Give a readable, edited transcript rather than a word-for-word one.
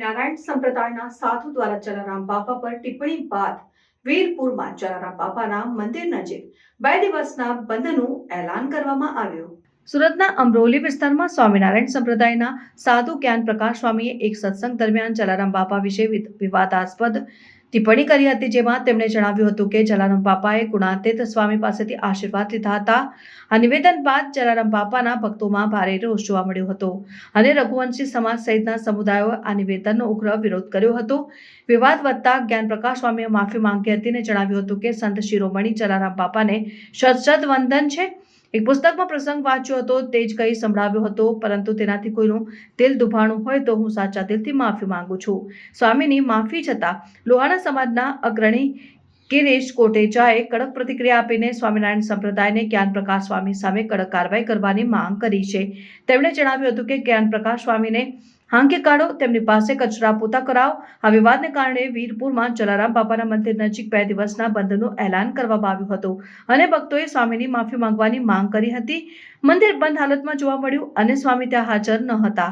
સ્વામિનારાયણ સંપ્રદાયના સાધુ દ્વારા જલારામ બાપા પર ટિપ્પણી બાદ વીરપુરમાં જલારામ બાપાના મંદિર નજીક 2 દિવસના બંધનું એલાન કરવામાં આવ્યું। સુરતના અમરોલી વિસ્તારમાં સ્વામિનારાયણ સંપ્રદાયના સાધુ જ્ઞાન પ્રકાશ સ્વામીએ એક સત્સંગ દરમિયાન જલારામ બાપા વિશે વિવાદાસ્પદ ટિપ્પણી કરી હતી, જેમાં તેમણે જણાવ્યું હતું કે જલારામ બાપાએ ગુણાતીત સ્વામી પાસેથી આશીર્વાદ લીધા હતા। આ નિવેદન બાદ જલારામ બાપાના ભક્તોમાં ભારે રોષ જોવા મળ્યો હતો અને રઘુવંશી સમાજ સહિતના સમુદાયોએ આ નિવેદનનો ઉગ્ર વિરોધ કર્યો હતો। વિવાદ વધતા જ્ઞાન પ્રકાશ સ્વામીએ માફી માંગી હતી અને જણાવ્યું હતું કે સંત શિરોમણી જલારામ બાપાને શત વંદન છે। એક પુસ્તકમાં પ્રસંગ વાંચ્યો હતો તે જ કહી સંભળાવ્યો હતો, પરંતુ તેનાથી કોઈનું દિલ દુભાણું હોય તો હું સાચા દિલથી માફી માંગુ છું। સ્વામીની માફી છતાં લોહાણા સમાજના અગ્રણી ગિરીશ કોટેચાએ કડક પ્રતિક્રિયા આપીને સ્વામિનારાયણ સંપ્રદાયને જ્ઞાન પ્રકાશ સ્વામી સામે કડક કાર્યવાહી કરવાની માંગ કરી છે। તેમણે જણાવ્યું હતું કે જ્ઞાન પ્રકાશ સ્વામીને હાંકી કાઢો, તેમની પાસે કચરા પોતા કરાવો। આ વિવાદને કારણે વીરપુરમાં જલારામ બાપાના મંદિર નજીક 2 દિવસના બંધનું એલાન કરવામાં આવ્યું હતું અને ભક્તોએ સ્વામીની માફી માંગવાની માંગ કરી હતી। મંદિર બંધ હાલતમાં જોવા મળ્યું અને સ્વામી ત્યાં હાજર ન હતા।